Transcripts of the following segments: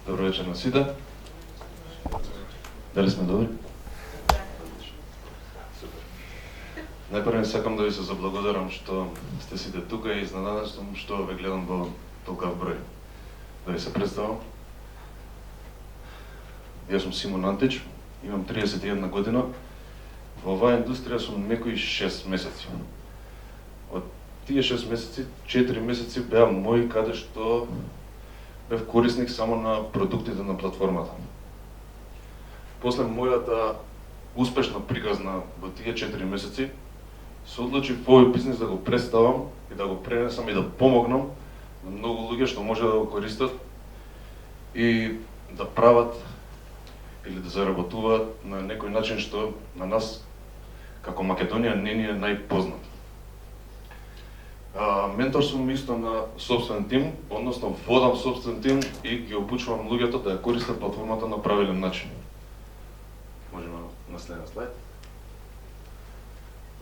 Добро вечер на сите. Дали сме добри? Супер. Најпрво сакам да ви се заблагодарам што сте сите тука и изненаден сум што ве гледам во толкав број. Да ви се представам. Јас сум Симон Антич, имам 31 година. Во оваа индустрија сум некои 6 месеци. Од тие 6 месеци, 4 месеци беа мои каде што бев корисник само на продуктите на платформата. После мојата успешна приказна во тие 4 месеци, се одлучив овој бизнис да го представам и да го пренесам и да помогнам на многу луѓе што може да го користат и да прават или да заработуваат на некој начин што на нас како Македонија не ни е најпознат. Ментор сум исто на сопствен тим, односно водам сопствен тим и ги обучувам луѓето да ја користат платформата на правилен начин. Можеме на следен слайд.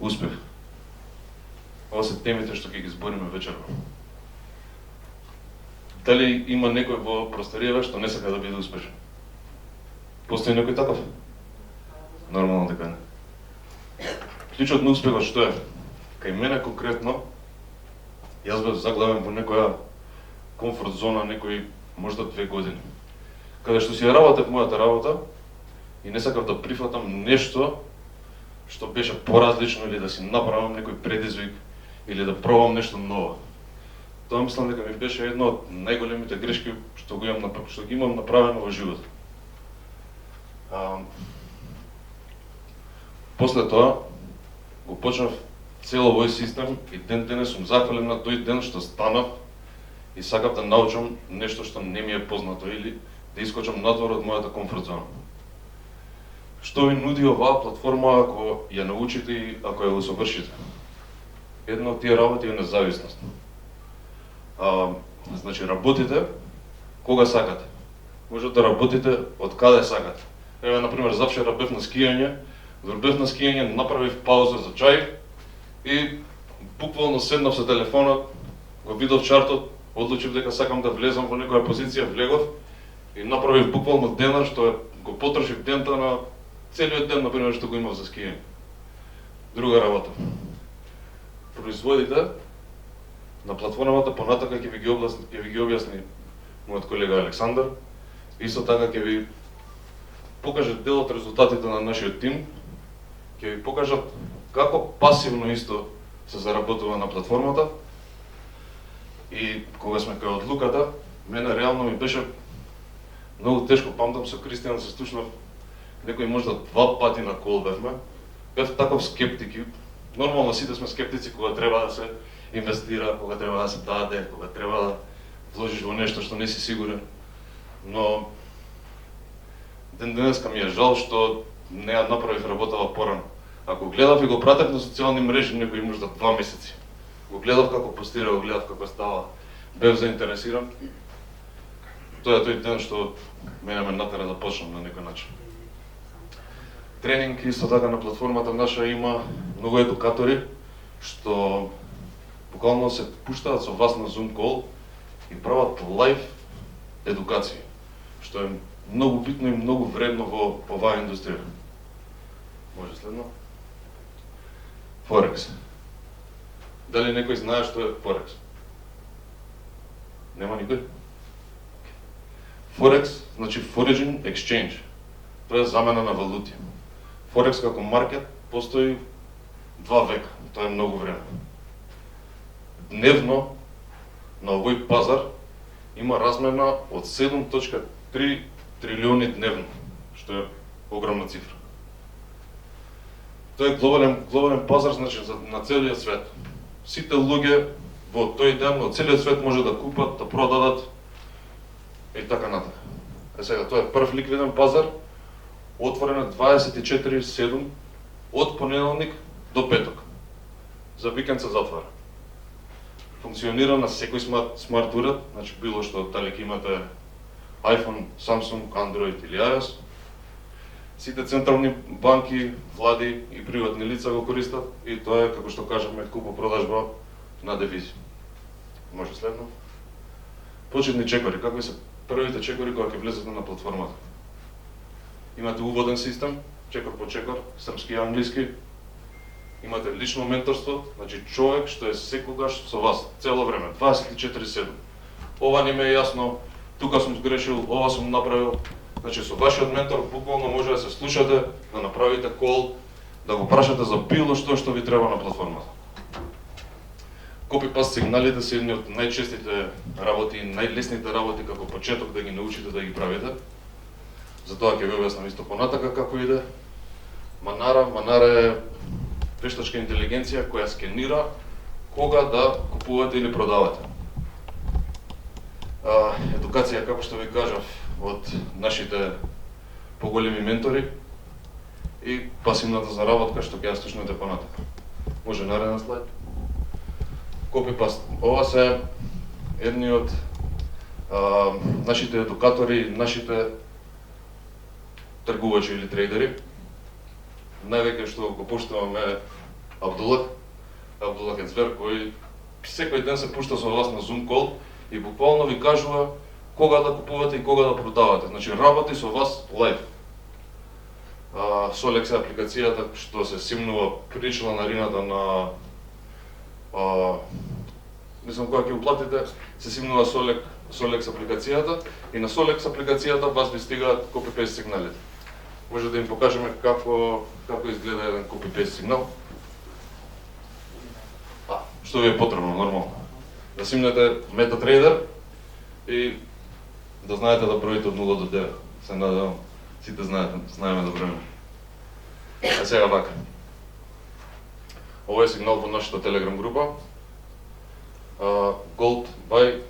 Успех. Ова се темите што ќе ги збориме вечерва. Дали има некој во просторијава што не сака да биде успешен? Постои некој таков? Нормално дека не. Клучот на успехот што е? Кај мене конкретно, јас бев заглавен во некоја комфорт зона, некои можда 2 години. Каде што си ја работев мојата работа и не сакав да прифатам нешто што беше поразлично или да си направам некој предизвик или да пробам нешто ново. Тоа мислам дека ми беше една од најголемите грешки што ги имам направено во животот. После тоа го почнав цел овој систем и ден денес сум захвален на тој ден што станав и сакав да научам нешто што не ми е познато или да искочам надвор од мојата комфорт зона. Што ви нуди оваа платформа ако ја научите и ако ја усовршите? Една од тие работи е независност. Значи работите кога сакате. Може да работите од каде сакате. Еве например завчера бев на скијање, додека бев на скијање направив пауза за чај и буквално седнав со телефонот, го видов чартот, одлучив дека сакам да влезам во некоја позиција, влегов и направив буквално денар што го потрошив дента на целиот ден, например, што го имав за скијање. Друга работа. Производите на платформата понатака ќе ви ги објасни мојот колега Александар. Исто така ќе ви покаже дел од резултатите на нашиот тим, ќе ви покажат како пасивно исто се заработува на платформата. И кога сме кај одлуката, мене реално ми беше многу тешко, памтам со Кристијан се слушнав некој можда 2 пати на кол бевме. Бев таков скептик и нормално сите сме скептици кога треба да се инвестира, кога треба да се даде, кога треба да вложиш во нешто што не си сигурен. Но ден денеска ми е жал што не ја направив работава порано. Ако гледав и го пратев на социјални мрежи некои можда 2 месеци, го гледав како постира, го гледав како става, бев заинтересиран, тоа е тој ден што мене ме натера да почнам на некој начин. Тренинг исто така на платформата наша има многу едукатори што буквално се пуштаат со вас на Zoom call и прават лайв едукација, што е многу битно и многу вредно во оваа индустрија. Може следно? Форекс. Дали некој знае што е Форекс? Нема никој? Форекс значи Foreign Exchange. Тоа е замена на валути. Форекс како маркет постои 2 века. Тоа е многу време. Дневно на овој пазар има размена од 7.3 трилиони дневно, што е огромна цифра. Тоа е глобален пазар, значи на целиот свет. Сите луѓе во тој ден од целиот свет може да купат, да продадат и така натака. Сега тоа е прв ликвиден пазар, отворен е 24/7 од понеделник до петок. За викенд се затвара. Функционира на секој смарт уред, значи било што дали ќе имате iPhone, Samsung, Android или iOS. Сите централни банки, влади и приватни лица го користат и тоа е, како што кажаме, купо-продажба на девизи. Може следно. почетни чекори, какви се првите чекори кога ќе влезете на платформата. Имате уводен систем, чекор по чекор, српски и англиски. Имате лично менторство, значи човек што е секогаш со вас, цело време, 24/7. Ова не ме е јасно, тука сум сгрешил, ова сум направил. Значи со вашиот ментор буквално може да се слушате, да направите кол, да го прашате за било што ви треба на платформата. Копипаст сигналите се едни од најчестите работи, најлесните работи како почеток да ги научите да ги правите. Затоа ќе ви објаснам исто понатака како иде. Манара е вештачка интелигенција која скенира кога да купувате или продавате. Едукација, како што ви кажав, од нашите поголеми ментори и пасивната заработка што ќе ја слушнете понатака. Може нареден слайд. Копипаст. Ова се едни од нашите едукатори, нашите тргувачи или трейдери. Највеќе што го поштуваме Абдулах. Абдулах е звер кој секој ден се пушта со вас на Zoom call и буквално ви кажува кога да купувате и кога да продавате. Значи работи со вас лайв. Solex е апликацијата што се симнува при чланарината на мислам кога ќе уплатите, се симнува Solex апликацијата и на Solex апликацијата вас ви стигаат copy-paste сигналите. Може да им покажеме како изгледа еден copy-paste сигнал. Што ви е потребно нормално. Да симнете MetaTrader и да знаете да броите од 0 до 9. Се надевам, сите знаеме да броиме. А сега вака. Ова е сигнал во нашата Telegram група. Gold buy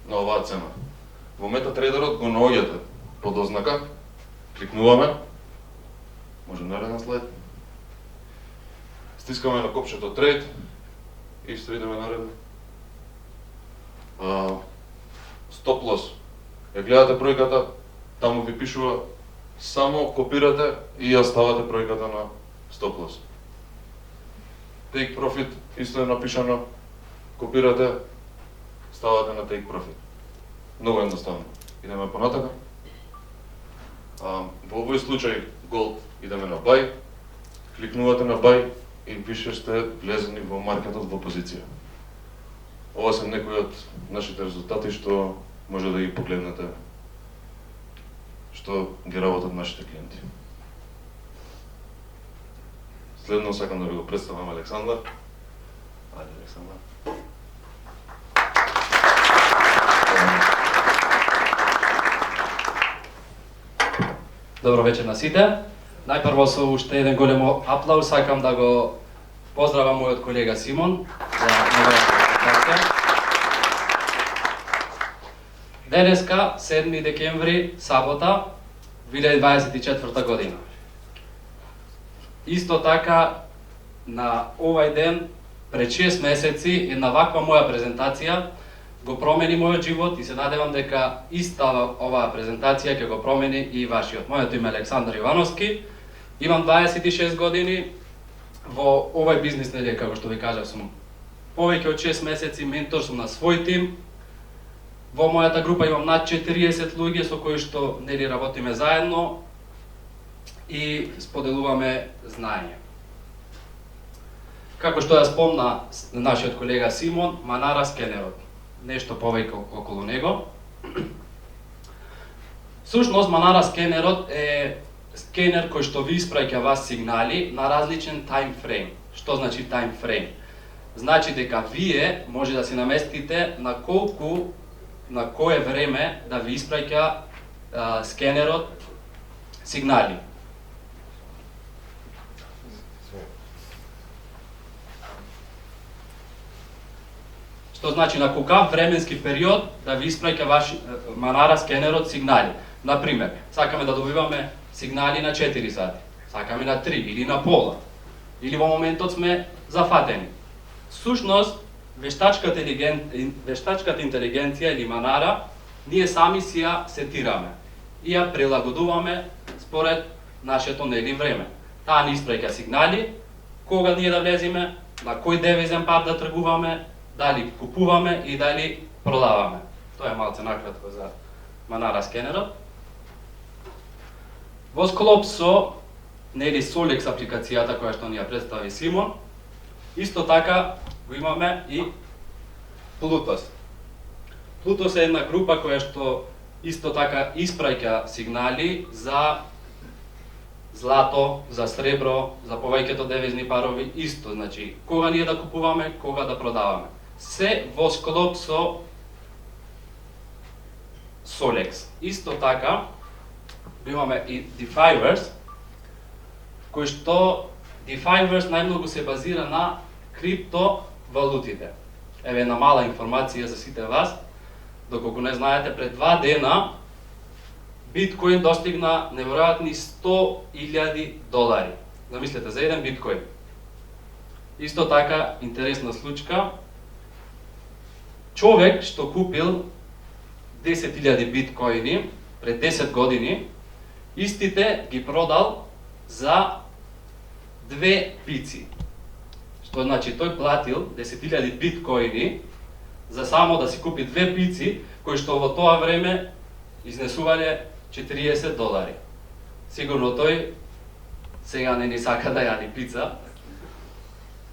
на оваа цена. Во MetaTraderот го наоѓате под ознака, кликнуваме, може нареден слайд, стискаме на копчето Trade и што идеме наредно. Stop loss. Ја гледате бројката, таму ви пишува, само копирате и ја ставате бројката на stop loss. Take profit, исто е напишано, копирате, ставате на take profit. Многу едноставно. Идеме понатака. Во овој случај Gold идеме на buy, кликнувате на buy и више сте влезени во маркетот во позиција. Ова се некои од нашите резултати што може да ги погледнете, што ги работат нашите клиенти. Следно сакам да ви го представам Александар. Ајде, Александар. Добро вечер на сите. Најпрво со уште еден голем аплауз сакам да го поздравам мојот колега Симон за неговата презентација. Денеска, 7 декември, сабота, 2024 година. Исто така, на овај ден, пред 6 месеци, една ваква моја презентација го промени мојот живот и се надевам дека иста оваа презентација ќе го промени и вашиот. Моето име е Александар Ивановски, имам 26 години, во овај бизнес нели како што ви кажав сум повеќе од 6 месеци ментор сум на свој тим. Во мојата група имам над 40 луѓе со кои што нели работиме заедно и споделуваме знаење. Како што ја спомна нашиот колега Симон, Манара скенерот. Нешто повеќе околу него. Сушност, Манара скенерот е скенер кој што ви испраќа вас сигнали на различен таймфрейм. Што значи таймфрейм? Значи дека вие може да си наместите на кое време да ви испраќа скенерот сигнали. Што значи на кокав временски период да ви испраќа Манара скенерот сигнали. Например, сакаме да добиваме сигнали на 4 сати, сакаме на 3 или на пола, или во моментот сме зафатени. Сушност, вештачката интелигенција или Манара, ние сами си ја сетираме и ја прилагодуваме според нашето нели време. Таа ни испраќа сигнали, кога ние да влеземе, на кој девизен пар да тргуваме, дали купуваме и дали продаваме. Тоа е малце накратко за Manara скенерот. Во склоп со Solex апликацијата која што ни ја представи Симон, исто така го имаме и Plutos. Plutos е една група која што исто така испраќа сигнали за злато, за сребро, за повеќето девизни парови, исто, значи, кога ние да купуваме, кога да продаваме. Се во склоп со Solex. Исто така, имаме и Defiverse, кој што Defiverse најмногу се базира на криптовалутите. Еве една мала информација за сите вас, доколку не знаете, пред 2 дена биткоин достигна неверојатни $100,000. Замислете за еден биткоин. Исто така, интересна случка, човек што купил 10,000 биткоини пред 10 години, истите ги продал за 2 пици. Што значи тој платил 10,000 биткоини за само да си купи 2 пици, кои што во тоа време изнесувале $40. Сигурно тој сега не ни сака да јади пица.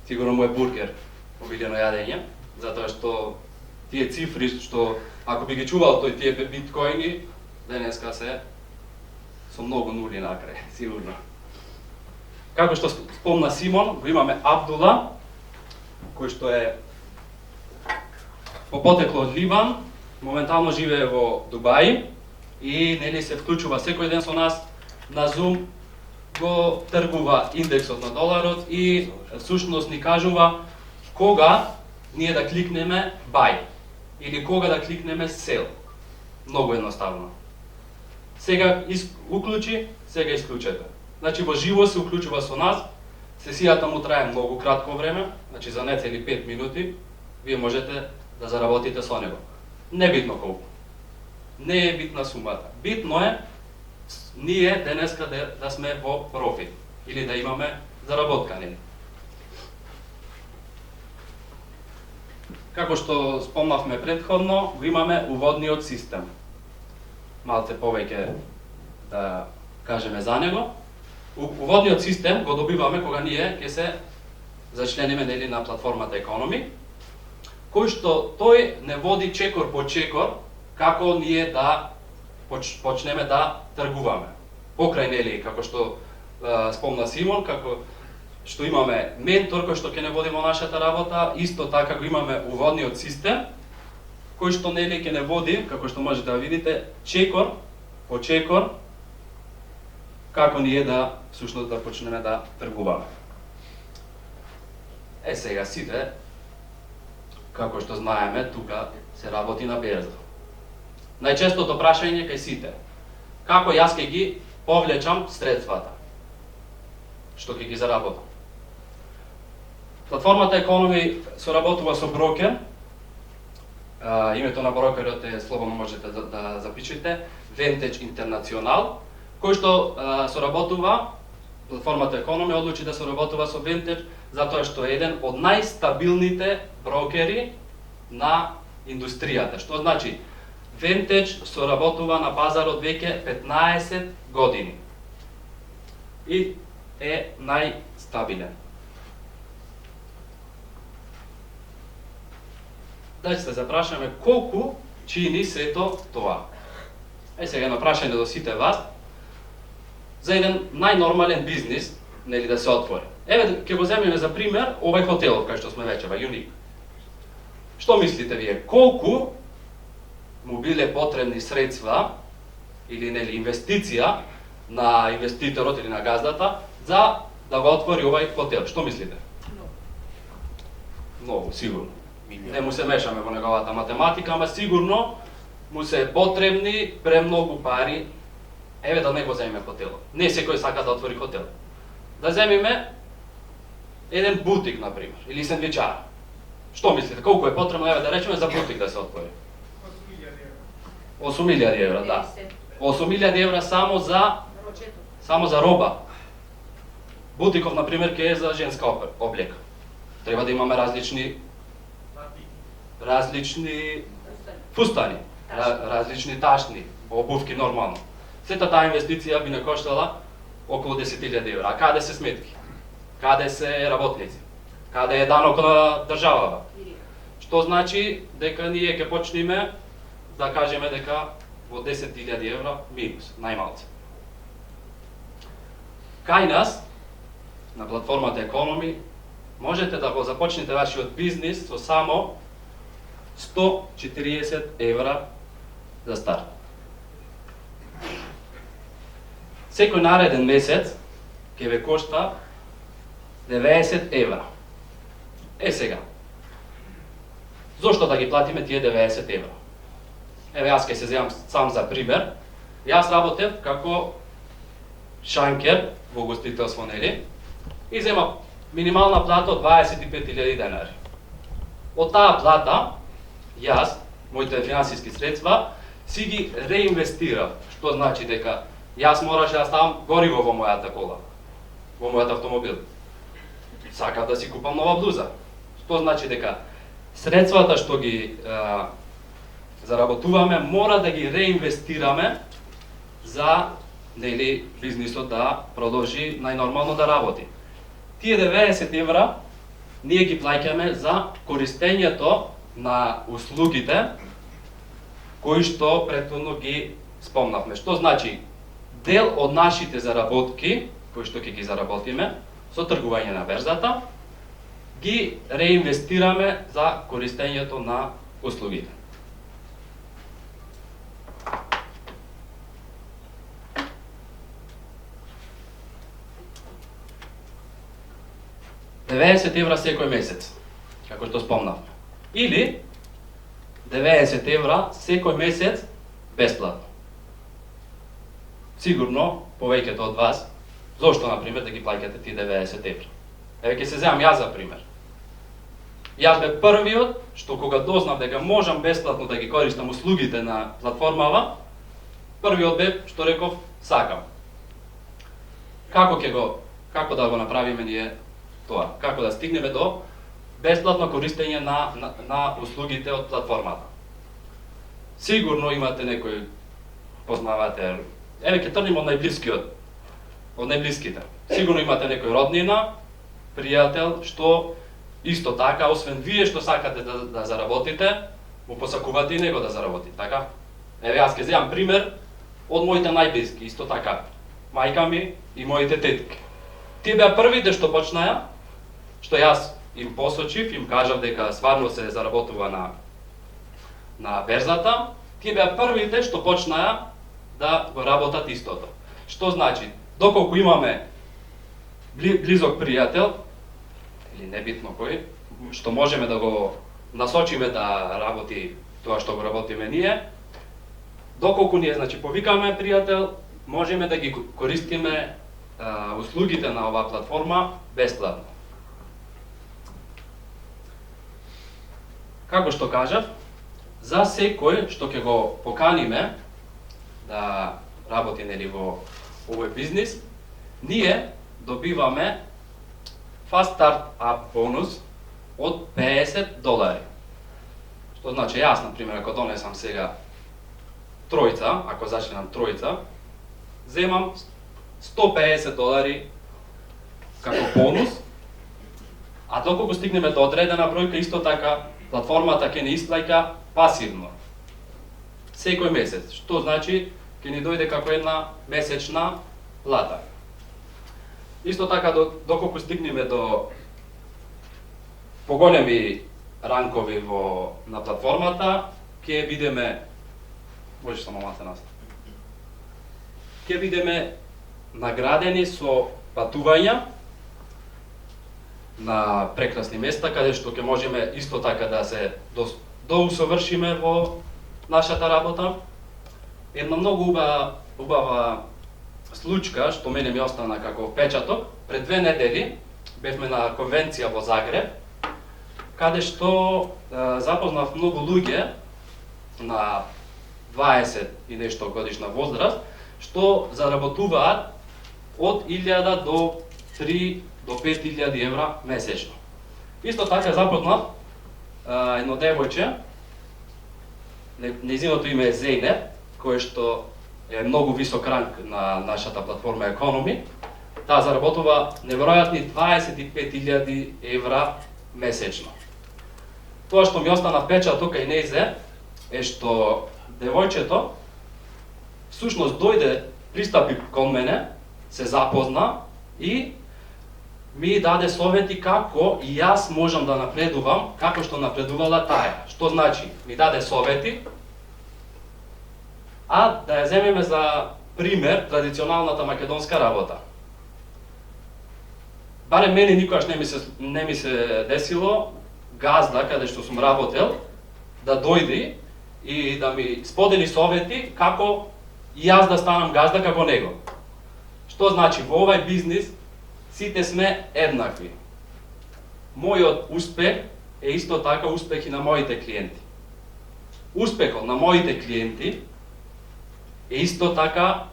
Сигурно му е бургер обилено јадење, затоа што тие цифри што ако би ги чувал тој тие биткоини, денеска се со многу нули накрај, сигурно. Како што спомна Симон, го имаме Абдула, кој што е по потекло од Ливан, моментално живее во Дубај и нели се вклучува секој ден со нас на Zoom, го тргува индексот на доларот и всушност ни кажува кога ние да кликнеме buy или кога да кликнеме sell. Многу едноставно. Сега уклучи, сега исклучете. Значи во живо се уклучува со нас, сесијата му трае многу кратко време, значи за нецели 5 минути, вие можете да заработите со него. Не битно колку. Не е битна сумата. Битно е ние денеска да сме во профит или да имаме заработка, нели? Како што спомнавме претходно, го имаме уводниот систем. Малце повеќе да кажеме за него. Уводниот систем го добиваме кога ние ќе се зачлениме нели на платформата Economy, кој што тој не води чекор по чекор како ние да почнеме да тргуваме. Покрај нели како што спомна Симон, како што имаме ментор кој што ќе не води во нашата работа, исто така го имаме уводниот систем кој што нели ќе не води, како што можете да видите, чекор по чекор како ние да всушност да почнеме да тргуваме. Сега сите, како што знаеме, тука се работи на берза. Најчестото прашање кај сите: како јас ќе ги повлечам средствата што ќе ги заработам? Платформата Economy соработува со брокер. Името на брокерот е, слободно можете да запишете, Vantage International, кој што соработува, платформата Economy одлучи да соработува со Vantage затоа што е еден од најстабилните брокери на индустријата. Што значи? Vantage соработува на пазарот веќе 15 години и е најстабилен. Да се запрашаме колку чини сето тоа. Сега едно прашање до сите вас за еден најнормален бизнис, нели да се отвори. Еве ќе го земеме за пример овој хотел кај што сме веќе во Юник. Што мислите вие, колку му биле потребни средства или нели инвестиција на инвеститорот или на газдата за да го отвори овој хотел? Што мислите? Многу, сигурно. Не му се мешаме во неговата математика, ама сигурно му се потребни премногу пари. Еве да не го земеме хотелот. Не секој сака да отвори хотел. Да земеме еден бутик, например, или сендвичар. Што мислите, колку е потребно, еве да речеме, за бутик да се отвори? 8.000 евра, да. 8.000 евра само за роба. Бутиков, например, ке е за женска облека. Треба да имаме различни фустани. различни ташни, обувки нормално. Сета таа инвестиција би не коштала околу 10.000 евра. А каде се сметки? Каде се работници? Каде е данок на државава? Што значи дека ние ќе почнеме да кажеме дека во 10.000 евра минус, најмалце. Кај нас, на платформата Економи, можете да го започнете вашиот бизнис со само 140 евра за старт. Секој нареден месец ќе ве кошта 90 евра. Сега, зошто да ги платиме тие 90 евра? Еве, јас ќе се земам сам за пример. Јас работев како шанкер во гостителство, нели? И земав минимална плата од 25.000 денари. Од таа плата, јас, моите финансиски средства, си ги реинвестирав. Што значи дека јас мораше да ставам гориво во мојата кола, во мојот автомобил. Сакав да си купам нова блуза. Што значи дека средствата што ги заработуваме мора да ги реинвестираме за нели бизнисот да продолжи најнормално да работи. Тие 90 евра ние ги плаќаме за користењето на услугите кои што претходно ги спомнавме. Што значи дел од нашите заработки кои што ќе ги заработиме со тргување на берзата ги реинвестираме за користењето на услугите. €90 секој месец, како што спомнавме. Или 90 евра секој месец бесплатно. Сигурно повеќето од вас, зошто на пример да ги плаќате тие 90 евра? Еве ќе се земам јас за пример. Јас бев првиот што кога дознав дека можам бесплатно да ги користам услугите на платформава, првиот бев што реков сакам. Како да го направиме ние тоа? Како да стигнеме до бесплатно користење на услугите од платформата? Сигурно имате некој познавате. Еве ќе тргнеме од најблиските. Сигурно имате некој роднина, пријател што исто така, освен вие што сакате да заработите, му посакувате и него да заработи, така? Еве јас ќе земам пример од моите најблиски, исто така. Мајка ми и моите тетки. Тие беа првите што почнаја, што јас им посочив, им кажав дека стварно се заработува на берзата, тие беа првите што почнаја да го работат истото. Што значи, доколку имаме близок пријател, или небитно кој, што можеме да го насочиме да работи тоа што го работиме ние, доколку ние значи повикаме пријател, можеме да ги користиме услугите на оваа платформа бесплатно. Како што кажав, за секој што ќе го поканиме да работи нели во овој бизнис, ние добиваме Fast Start-up бонус од $50. Што значи јас, например, ако донесам сега тројца, ако зачинам тројца, земам $150 како бонус, а доколку стигнеме до одредена бројка, исто така платформата ќе ни исплаќа пасивно. Секој месец, што значи ќе ни дојде како една месечна плата. Исто така, доколку стигнеме до поголеми ранкови на платформата, ќе бидеме, можеш само малце наста, ќе бидеме наградени со патувања на прекрасни места, каде што ќе можеме исто така да се доусовршиме во нашата работа. Една многу убава случка, што мене ми остана како впечаток, пред 2 недели бевме на конвенција во Загреб, каде што запознав многу луѓе на 20 и нешто годишна возраст, што заработуваат од 1000 до 3 до 5000 евра месечно. Исто така запознав едно девојче нејзиното име е Зейнеп, кој што е многу висок ранг на нашата платформа Економи. Таа заработува неверојатни 25.000 евра месечно. Тоа што ми остана впечаток кај нејзе е што девојчето всушност дојде, пристапи кон мене, се запозна и ми даде совети како и јас можам да напредувам како што напредувала таа. Што значи? Ми даде совети, а да ја земеме за пример традиционалната македонска работа. Барем мене никогаш не ми се десило газда каде што сум работел да дојди и да ми сподели совети како и јас да станам газда како него. Што значи во овај бизнис сите сме еднакви. Мојот успех е исто така успех и на моите клиенти. Успехот на моите клиенти е исто така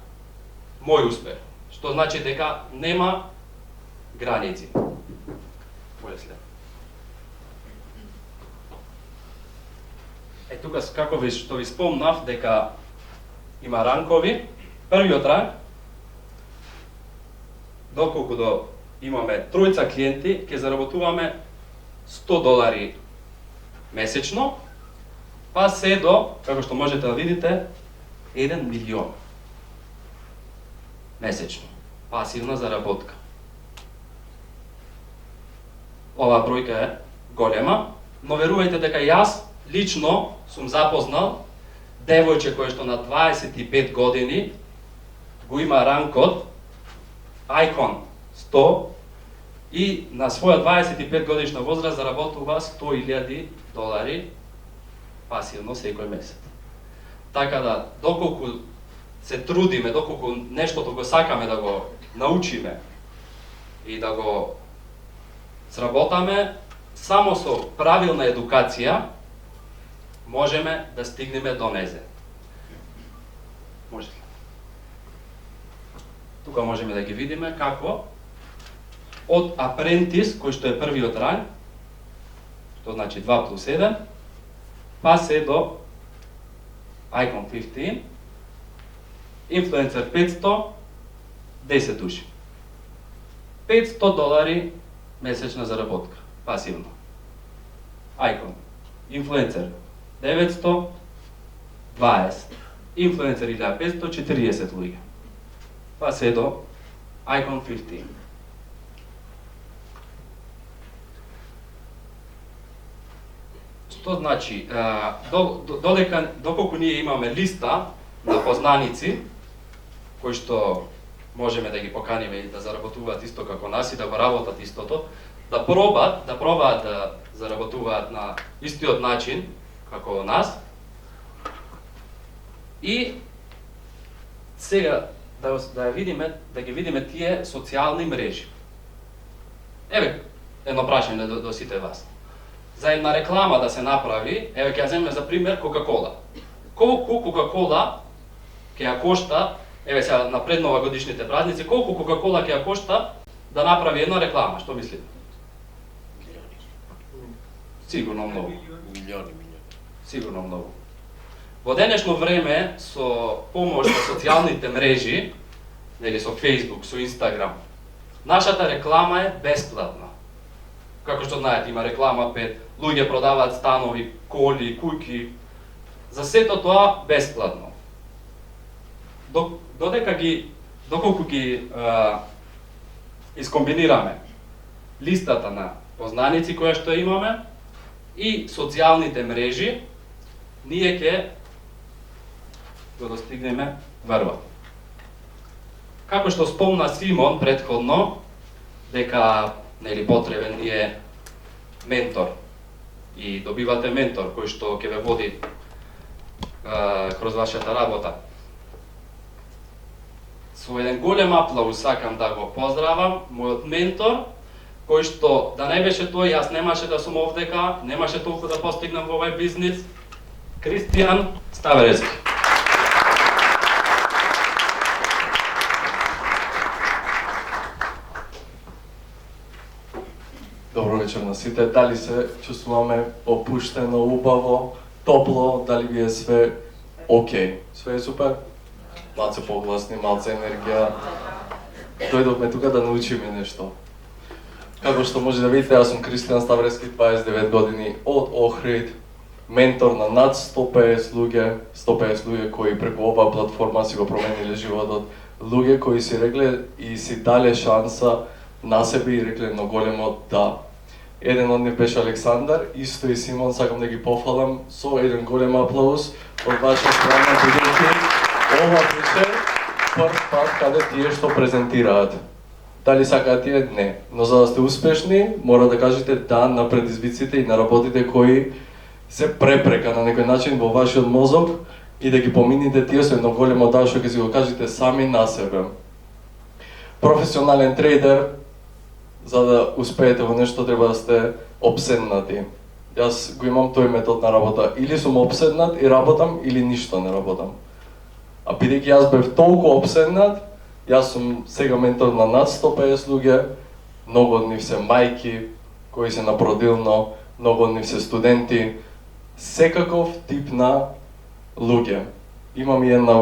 мој успех. Што значи дека нема граници. Е тука како што ви спомнав дека има ранкови. Првиот ранг, доколку имаме тројца клиенти, ќе заработуваме $100 месечно, па се до, како што можете да видите, 1 милион месечно. Пасивна заработка. Оваа бројка е голема, но верувајте дека јас лично сум запознал девојче кој што на 25 години го има ранкот Icon 100 и на своја 25 годишна возраст заработува $100,000 пасивно секој месец. Така да, доколку се трудиме, доколку нештото го сакаме да го научиме и да го сработаме, само со правилна едукација можеме да стигнеме до незе. Можете. Тука можеме да ги видиме како од апрентис, кој што е првиот ранг, што значи 2+1, па се до Icon 15, Influencer 500, 10 души. $500 месечна заработка, пасивно. Icon, Influencer 900, 20, Influencer 1500, 40 луѓе. Па се до Icon 15. Што значи, доколку ние имаме листа на познаници, кои што можеме да ги поканиме и да заработуваат исто како нас и да го работат истото, да пробаат да заработуваат на истиот начин како нас. И сега да ги видиме тие социјални мрежи. Еве едно прашање до сите вас. За една реклама да се направи, еве ќе ја земеме за пример Кока-кола. Колку Кока-кола ќе ја кошта, еве сега на предновогодишните празници, колку Кока-кола ќе ја кошта да направи една реклама, што мислите? Сигурно многу. Милиони. Сигурно многу. Во денешно време со помош на социјалните мрежи, нели со Facebook, со Instagram, нашата реклама е бесплатна. Како што знаете, има реклама пред луѓе продаваат станови, коли, куќи. За сето тоа бесплатно. Доколку ги искомбинираме листата на познаници која што имаме и социјалните мрежи, ние ќе го достигнеме врвот. Како што спомна Симон претходно, дека нели потребен ни е ментор и добивате ментор кој што ќе ве води кроз вашата работа. Со еден голем аплауз сакам да го поздравам мојот ментор, кој што да не беше тој, јас немаше да сум овдека, немаше толку да постигнам во овај бизнис, Кристијан Ставеревски. Добро вечер на сите. Дали се чувствуваме опуштено, убаво, топло, дали ви е све окей. Све е супер? Малце погласни, малце енергија. Дојдовме тука да научиме нешто. Како што може да видите, јас сум Кристијан Ставрески, 29 години, од Охрид, ментор на над 150 луѓе кои преку оваа платформа си го промениле животот, луѓе кои си рекле и си дале шанса на себе и рекле едно големо да. Еден од нив беше Александар, исто и Симон, сакам да ги пофалам со еден голем аплауз од ваша страна, бидејќи ова беше прв пат каде тие што презентираат. Дали сакаат тие? Не. Но за да сте успешни, мора да кажете да на предизвиците и на работите кои се препрека на некој начин во вашиот мозок и да ги помините тие со едно големо да што ќе си го кажете сами на себе. Професионален трейдер, за да успеете во нешто треба да сте обседнати. Јас го имам тој метод на работа. Или сум обседнат и работам, или ништо не работам. А бидејќи јас бев толку обседнат, јас сум сега ментор на над 150 луѓе, многу од нив се мајки, кои се на породилно, многу од нив се студенти, секаков тип на луѓе. Имам и една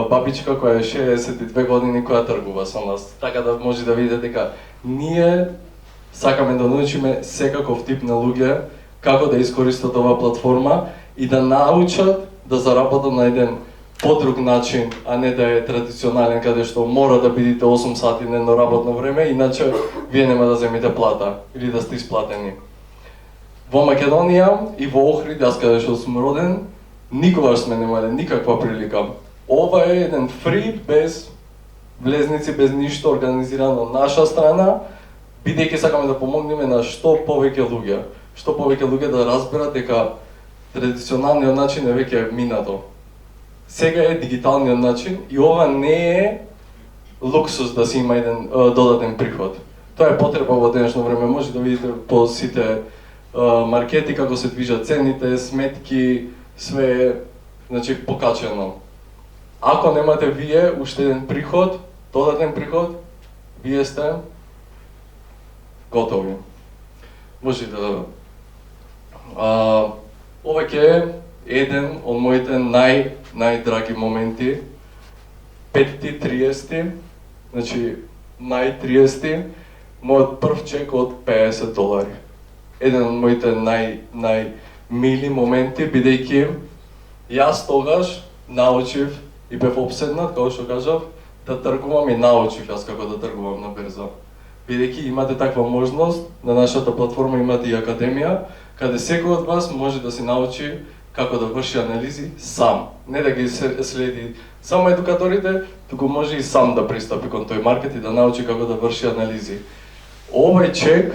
бабичка која е 62 години која тргува со нас, така да може да видите дека ние сакаме да научиме секаков тип на луѓе како да искористат оваа платформа и да научат да заработат на еден подруг начин, а не да е традиционален каде што мора да бидите 8 сати на едно работно време, иначе вие нема да земите плата или да сте исплатени. Во Македонија и во Охрид, јас каде што сум роден, никогаш сме немале никаква прилика. Ова е еден фри, без влезници, без ништо, организирано од наша страна, бидејќи сакаме да помогнеме на што повеќе луѓе да разберат дека традиционалниот начин е веќе минато. Сега е дигиталниот начин и ова не е луксус да си има еден додатен приход. Тоа е потреба во денешно време, може да видите по сите маркети како се движат цените, сметки, све е значи покачено. Ако немате вие уште еден приход, додатен приход, вие сте готови. Може да ова ќе е еден од моите најдраги моменти, 5:30, значи мај 30, мојот прв чек од $50. Еден од моите најмили моменти, бидејќи јас тогаш научив и бев обседнат, како што кажав, да тргувам и научив јас како да тргувам на берза. Бидејќи имате таква можност, на нашата платформа имате и академија, каде секој од вас може да се научи како да врши анализи сам. Не да ги следи само едукаторите, туку може и сам да пристапи кон тој маркет и да научи како да врши анализи. Овај чек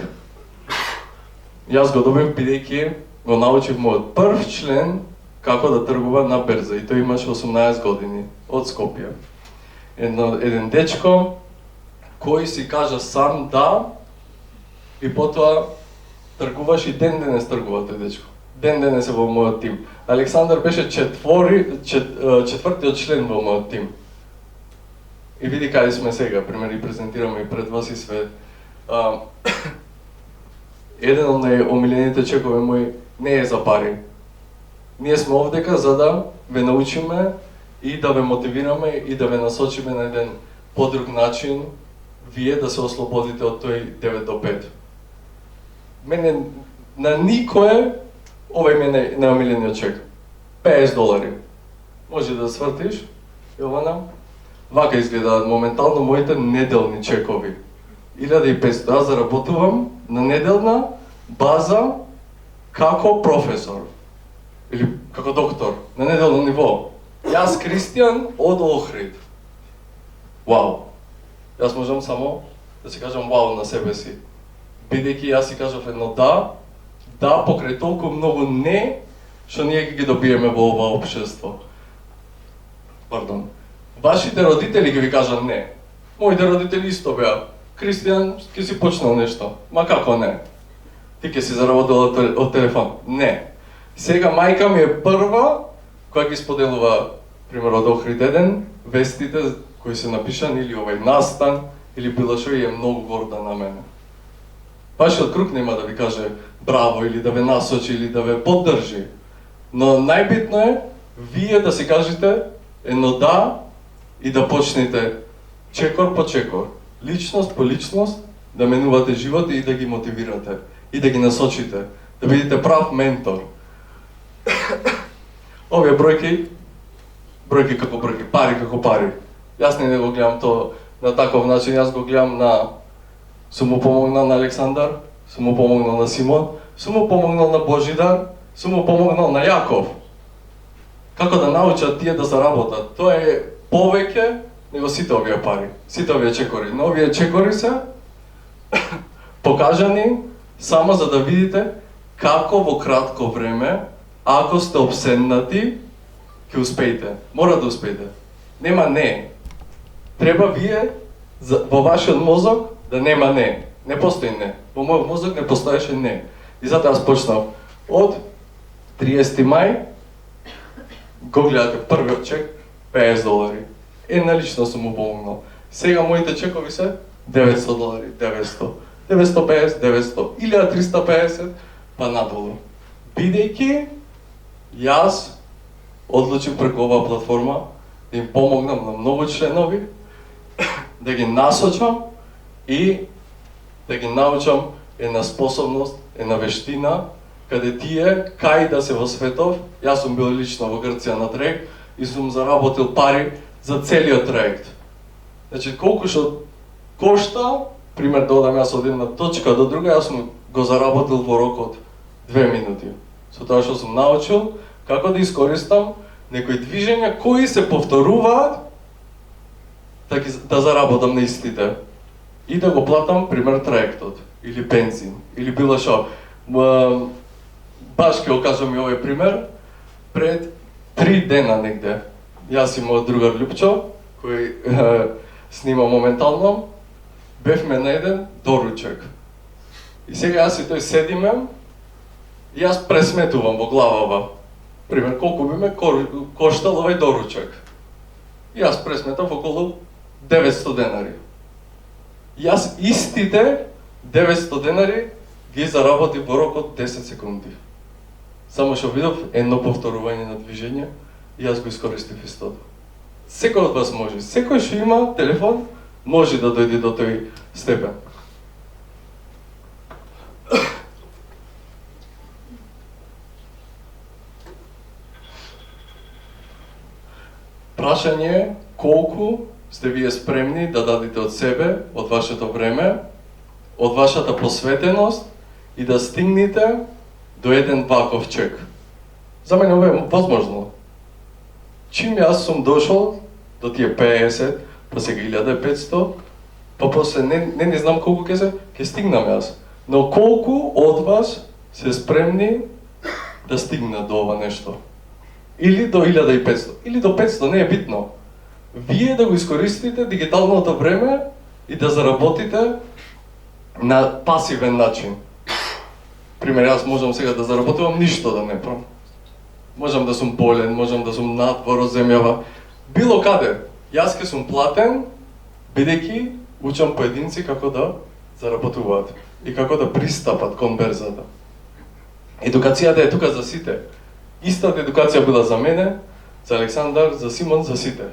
јас го добив бидејќи го научив мојот прв член како да тргува на берза и тој имаше 18 години од Скопје. Еден дечко кој си кажа сам да и потоа тргуваш и ден денес тргува тој дечко. Ден денес е во мојот тим. Александар беше четвртиот член во мојот тим. И види каде сме сега, пример и презентираме и пред вас и све. Еден од најомилените чекови мои не е за пари. Ние сме овдека за да ве научиме и да ве мотивираме и да ве насочиме на еден подруг начин вие да се ослободите од тој 9 до 5. Мене на никое овај ми е најомилениот чек. $50. Може да свртиш, Јована? Вака изгледаат моментално моите неделни чекови. 1500. Аз заработувам на неделна база како професор. Или како доктор, на неделно ниво. Јас Кристијан од Охрид. Вау! Јас можам само да си кажам вау на себе си. Бидејќи јас си кажав едно да покрај толку многу не, што ние ги добиеме во ова општество. Пардон. Вашите родители ги ви кажа не. Моите родители исто беа. Кристијан, ќе си почнал нешто. Ма како не? Ти ќе си заработил од телефон. Не. Сега мајка ми е прва која ги споделува, пример од Охрид 1, вестите кои се напишани или овај настан или било што и е многу горда на мене. Вашиот круг нема да ви каже браво или да ве насочи или да ве поддржи. Но најбитно е вие да си кажете едно да и да почнете чекор по чекор, личност по личност, да менувате живот и да ги мотивирате и да ги насочите, да бидете прав ментор. Овие бројки како бројки, пари како пари. Јас не го гледам тоа на таков начин, јас го гледам на сум му помогнал на Александар, сум му помогнал на Симон, сум му помогнал на Божидар, сум му помогнал на Јаков. Како да научат тие да заработат. Тоа е повеќе него сите овие пари, сите овие чекори. Но овие чекори се покажани само за да видите како во кратко време, ако сте обседнати, ќе успеете. Мора да успеете. Нема не. Треба вие во вашиот мозок да нема не. Не постои не. Во мојот мозок не постоеше не. И затоа јас почнав од 30 мај, го гледате првиот чек, $50. Една лично сум му помогнал. Сега моите чекови се $900, 900, 950, 900, 1350, па надолу. Бидејќи јас одлучив преку оваа платформа да им помогнам на многу членови, да ги насочам и да ги научам една способност, една вештина, каде тие, кај да се во светов, јас сум бил лично во Грција на траек и сум заработил пари за целиот траект. Значи, колку што кошта, пример да одам јас од една точка до друга, јас сум го заработил во рок од 2 минути. Со тоа што сум научил како да искористам некои движења кои се повторуваат да заработам на истите и да го платам, пример, траектот или бензин или било што. Баш ќе го кажам и овој пример. Пред 3 дена негде, јас и мојот другар Лјупчо, кој снима моментално, бевме на еден доручек. И сега јас и тој седиме, и јас пресметувам во главава. Пример, колку би ме коштал овој доручек. И јас пресметав околу $900. Јас истите $900 ги заработив во рок од 10 секунди. Само што видов едно повторување на движење и јас го искористив истото. Секој од вас може, секој што има телефон може да дојде до тој степен. Прашање е колку сте вие спремни да дадете од себе, од вашето време, од вашата посветеност и да стигнете до еден ваков чек. За мене ова е возможно. Чим јас сум дошол до тие 50, па сега 1500, па после не знам колку ќе стигнам јас. Но колку од вас се спремни да стигнат до ова нешто? Или до 1500, или до 500, не е битно. Вие да го искористите дигиталното време и да заработите на пасивен начин. Пример, јас можам сега да заработувам ништо да не правам. Можам да сум болен, можам да сум надвор од земјава, било каде. Јас ке сум платен, бидејќи учам поединци како да заработуваат и како да пристапат кон берзата. Едукацијата е тука за сите. Истата едукација била за мене, за Александар, за Симон, за сите.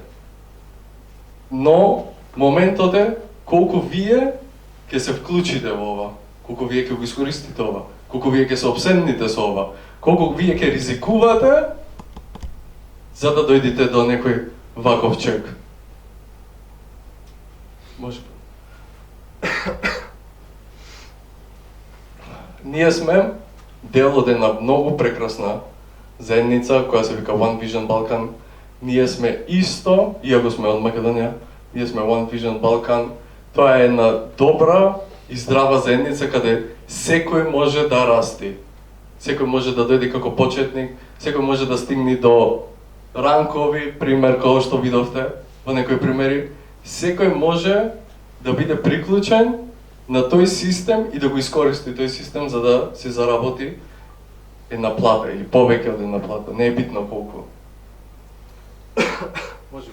Но моментот е колку вие ќе се вклучите во ова, колку вие ќе го искористите ова, колку вие ќе се обседните со ова, колку вие ќе ризикувате за да дојдете до некој ваков чек. Може. Ние сме дел од една многу прекрасна заедница која се вика One Vision Balkan. Ние сме исто, иако сме од Македонија, ние сме One Vision Balkan. Тоа е една добра и здрава заедница каде секој може да расти. Секој може да дојде како почетник, секој може да стигне до ранкови, пример кој што видовте во некои примери. Секој може да биде приклучен на тој систем и да го искористи тој систем за да се заработи една плата или повеќе од една плата, не е битно колку. Може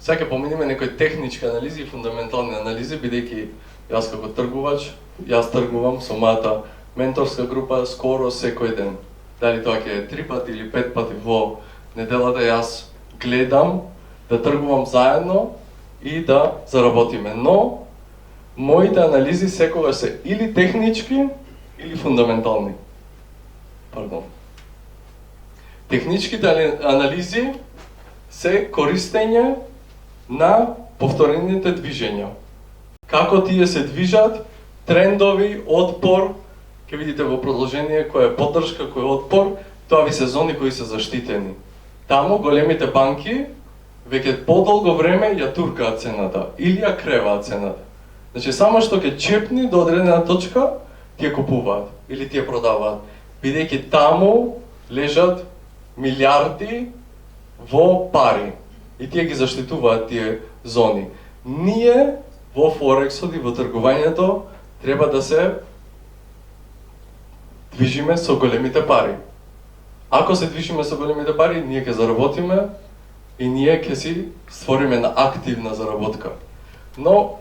сега ќе поминеме некои технички анализи и фундаментални анализи, бидејќи јас како тргувач, јас тргувам со мојата менторска група скоро секој ден. Дали тоа ќе е 3 пати или 5 пати во неделата, јас гледам да тргувам заедно и да заработиме. Но моите анализи секогаш се или технички или фундаментални. Пардон. Техничките анализи се користење на повторените движења. Како тие се движат, трендови, отпор, ќе видите во продолжение која е поддршка, кој е отпор, тоа ви се зони кои се заштитени. Таму големите банки веќе подолго време ја туркаат цената или ја креваат цената. Значи само што ќе чепни до одредена точка, тие купуваат или тие продаваат, бидејќи таму лежат милиарди во пари и тие ги заштитуваат тие зони. Ние во Форексот и во тргувањето треба да се движиме со големите пари. Ако се движиме со големите пари, ние ќе заработиме и ние ќе си створиме на активна заработка. Но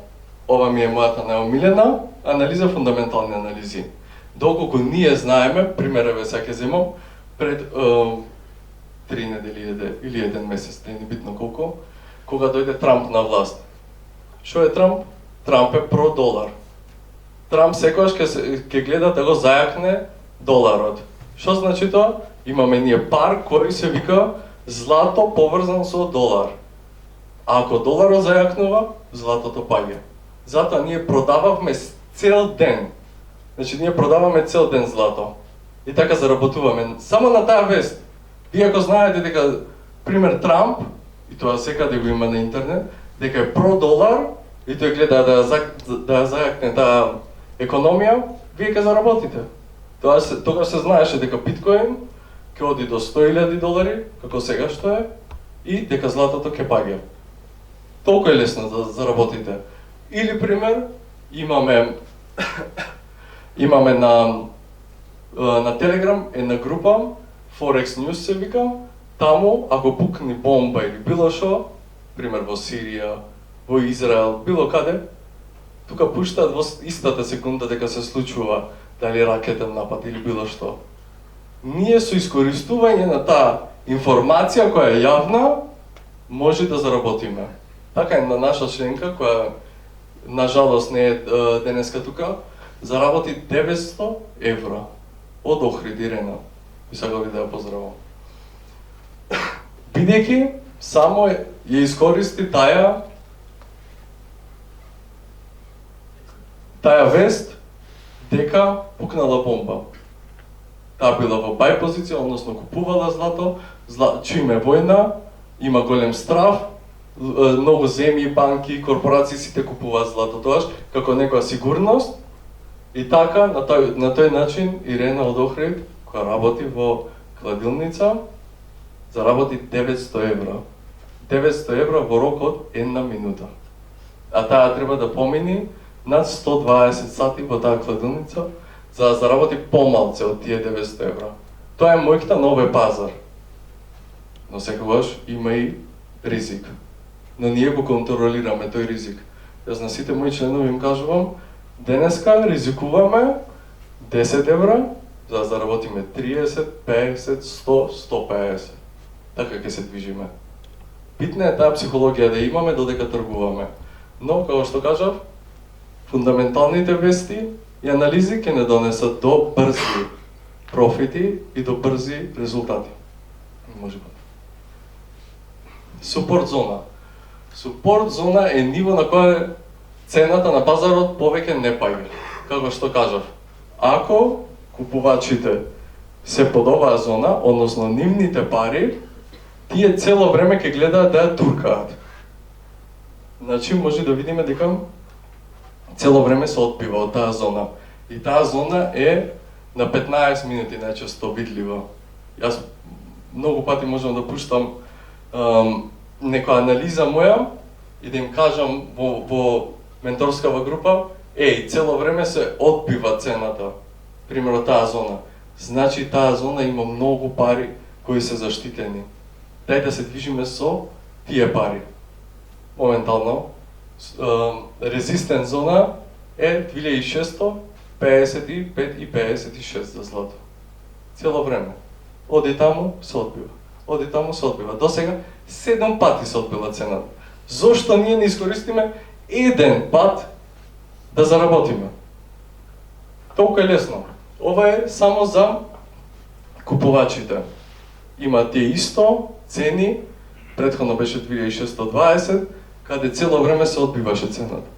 ова ми е мојата најомилена анализа, фундаментални анализи. Доколку ние знаеме, примереве сега ќе земам, пред 3 недели или 1 месец, не е битно колку, кога дојде Трамп на власт. Што е Трамп? Трамп е про-долар. Трамп секогаш ќе гледа да го зајакне доларот. Што значи тоа? Имаме ние пар кој се вика злато поврзан со долар. А ако доларот зајакнува, златото паѓа. Затоа ние продававме цел ден. Значи ние продаваме цел ден злато. И така заработуваме. Само на таа вест. Вие ако знаете дека, пример, Трамп, и тоа секаде го има на интернет, дека е про-долар, и тој гледа да зајакне таа економија, вие ќе заработите. Тогаш се знаеше дека биткоин ќе оди до $100,000, како сега што е, и дека златото ќе паѓа. Толку е лесно да заработите. Или, пример, имаме на Телеграм една група, Forex News се вика, таму, ако пукне бомба или било шо, пример во Сирија, во Израел, било каде, тука пуштаат во истата секунда дека се случува дали ракетен напад или било што. Ние со искористување на таа информација која е јавна, може да заработиме. Така е на наша членка, која на жалост не е денеска тука, заработи €900 од Охрид Ирена. И сега ви да ја поздравам. Бидејќи само ја искористи таа вест дека пукнала бомба. Таа била во бај позиција, односно купувала злато, чим е војна, има голем страф, многу земји, банки, корпорации сите купуваат злато тоаш како некоја сигурност. И така, на тој начин, Ирена од Охрид, која работи во кладилница, заработи €900. €900 во рок од 1 минута. А таа треба да помини над 120 сати во таа кладилница, за да заработи помалце од тие €900. Тоа е мојката нове пазар. Но секогаш има и ризик. Но ние го контролираме тој ризик. Јас на сите мои членови им кажувам, денеска ризикуваме €10, за да заработиме 30, 50, 100, 150. Така ќе се движиме. Битна е таа психологија да имаме додека тргуваме. Но, како што кажав, фундаменталните вести и анализи ќе не донесат до брзи профити и до брзи резултати. Може би. Супорт зона. Супорт зона е ниво на кое цената на пазарот повеќе не паѓа. Како што кажав, ако купувачите се под оваа зона, односно нивните пари, тие цело време ќе гледаат да ја туркаат. Значи може да видиме дека цело време се отбива од таа зона. И таа зона е на 15 минути најчесто видлива. Јас многу пати можам да пуштам некоја анализа моја и да им кажам во менторскава група, цело време се одбива цената, примерно таа зона. Значи таа зона има многу пари кои се заштитени. Дај да се движиме со тие пари. Моментално, резистент зона е 2600 55 и 56 за злато. Цело време. Оди таму, се одбива. Оди таму, се одбива. До сега 7 пати се одбила цената. Зошто ние не искористиме еден пат да заработиме? Толку е лесно. Ова е само за купувачите. Има тие исто цени, претходно беше 2620, каде цело време се одбиваше цената.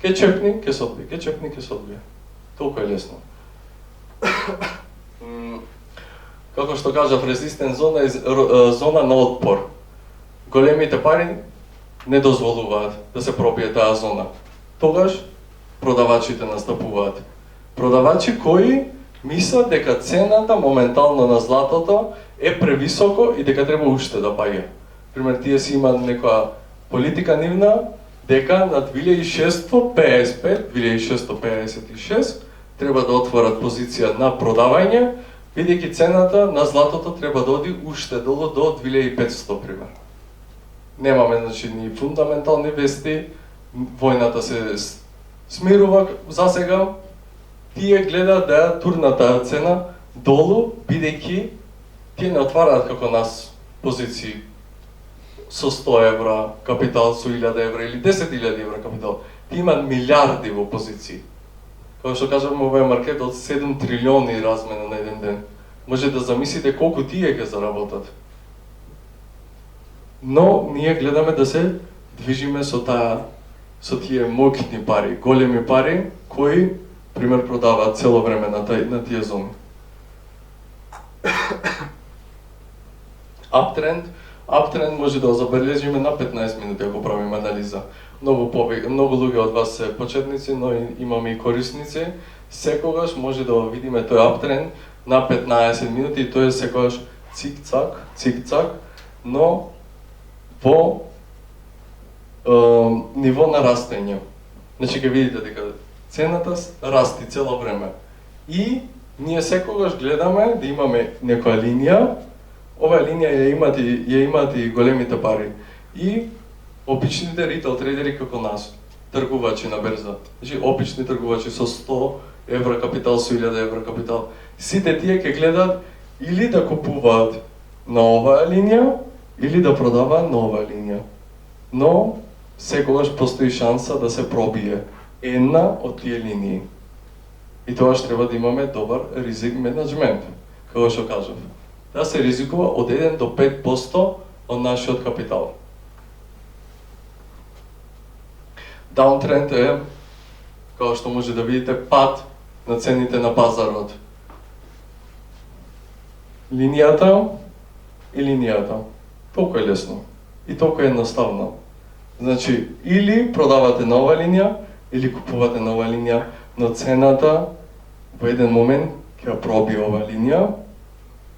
Ке чепни, ке се одби, ке чепни, ке се одби. Толку е лесно. Како што кажав, резистент зона е зона на отпор. Големите пари не дозволуваат да се пробие таа зона. Тогаш продавачите настапуваат. Продавачи кои мислат дека цената моментално на златото е превисоко и дека треба уште да паѓа. Пример, тие си имаат некоја политика нивна дека на 2655, 2656 треба да отворат позиција на продавање, бидејќи цената на златото треба да оди уште долу до 2500 пример. Немаме значи ни фундаментални вести, војната се смирува за сега. Тие гледаат да ја турнат таа цена долу, бидејќи тие не отвараат како нас позиции со 100 евра капитал, со 1000 евра или 10.000 евра капитал. Тие имаат милиарди во позиции. Како што кажаме, овој маркет од 7 трилиони размена на еден ден. Може да замислите колку тие ќе заработат. Но ние гледаме да се движиме со тие моќни пари, големи пари кои пример продаваат цело време на тие зони. Uptrend може да го забележиме на 15 минути ако правиме анализа. Многу луѓе од вас се почетници, но имаме и корисници. Секогаш може да видиме тој uptrend на 15 минути и тој е секогаш цик-цак, но во ниво на растење. Значи ќе видите дека цената расти цело време. И ние секогаш гледаме да имаме некоја линија. Оваа линија ја имаат и големите пари. И обичните ритейл трейдери како нас, тргувачи на берза. Значи обични тргувачи со 100 евра капитал, со 1000 евра капитал. Сите тие ќе гледаат или да купуваат на оваа линија, или да продаваат на оваа линија. Но секогаш постои шанса да се пробие една од тие линии. И тоа што треба да имаме добар ризик менеджмент, како што кажав. Да се ризикува од 1 до 5% од нашиот капитал. Даунтренд е, како што може да видите, пад на цените на пазарот. Линијата и линијата. Толку е лесно и толку е едноставно. Значи, или продавате на оваа линија, или купувате на оваа линија, но цената во еден момент ќе ја проби оваа линија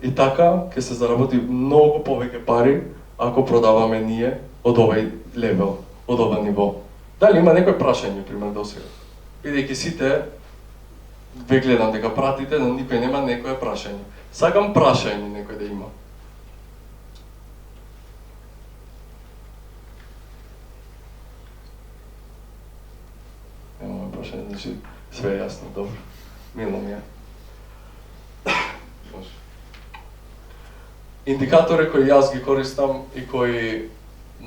и така ќе се заработи многу повеќе пари ако продаваме ние од овај левел, од ова ниво. Дали има некој прашање, пример, до сега? Бидејќи сите ве гледам дека пратите, но никој нема некој прашање. Сакам прашање некој да има. Немаме прашање, значи све е јасно, добро. Мило ми е. Индикатори кои јас ги користам и кои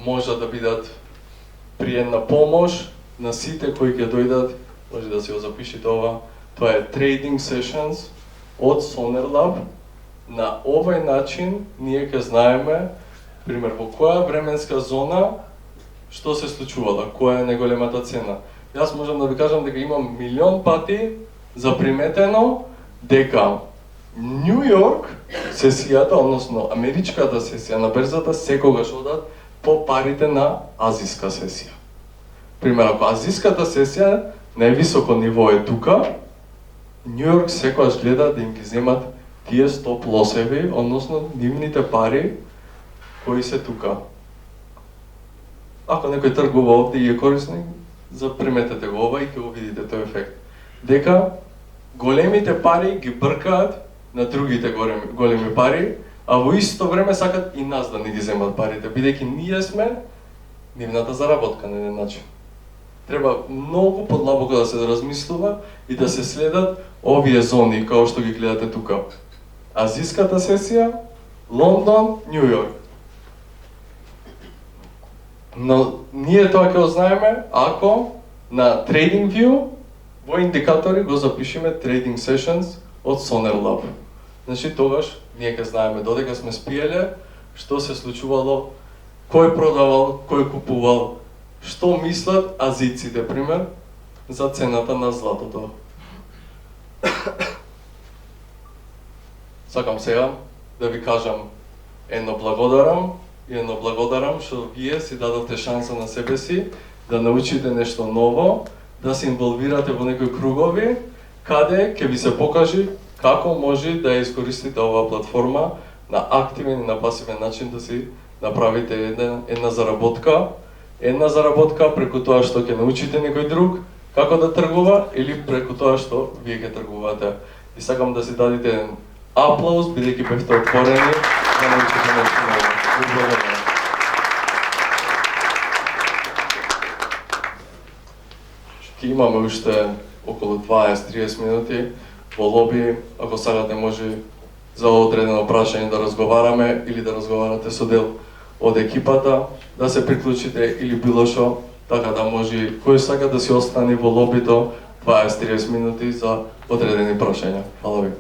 можат да бидат пријемна помош на сите кои ќе дојдат, може да си го запишете ова, тоа е Trading Sessions од SonerLab. На овој начин ние ќе знаеме, пример, во која временска зона што се случувало, која е најголемата цена. Јас можам да ви кажам дека имам милион пати заприметено дека Нью Йорк сесијата, односно америчката сесија на берзата секогаш одат по парите на азиска сесија. Пример, ако азиската сесија највисоко ниво е тука, Нью Йорк секогаш гледа да им ги земат тие стоп лосеви, односно нивните пари кои се тука. Ако некој тргува овде и е корисник, заприметете го ова и ќе го видите тој ефект. Дека големите пари ги бркаат на другите големи пари, а во исто време сакат и нас да не ги земат парите, бидејќи ние сме нивната заработка на еден начин. треба многу подлабоко да се размислува и да се следат овие зони, како што ги гледате тука. Азиската сесија, Лондон, Нью Йорк. Но ние тоа ќе знаеме ако на TradingView во индикатори го запишеме Trading Sessions од SolarLab. Значи тогаш ние ќе знаеме додека сме спиеле, што се случувало, кој продавал, кој купувал, што мислат азиците, пример, за цената на златото. Сакам сега да ви кажам едно благодарам што вие си дадовте шанса на себе си да научите нешто ново, да се инволвирате во некои кругови, каде ќе ви се покажи како може да ја искористите оваа платформа на активен и на пасивен начин да си направите една заработка преку тоа што ќе научите некој друг како да тргува или преку тоа што вие ќе тргувате. И сакам да си дадете еден аплауз, бидејќи бевте отворени да научите нешто ново. Благодарам. Ќе имаме уште околу 20-30 минути во лоби, ако сакате може за одредено прашање да разговараме или да разговарате со дел од екипата, да се приклучите или било што, така да може кој сака да си остане во лобито 20-30 минути за одредени прашања. Фала ви.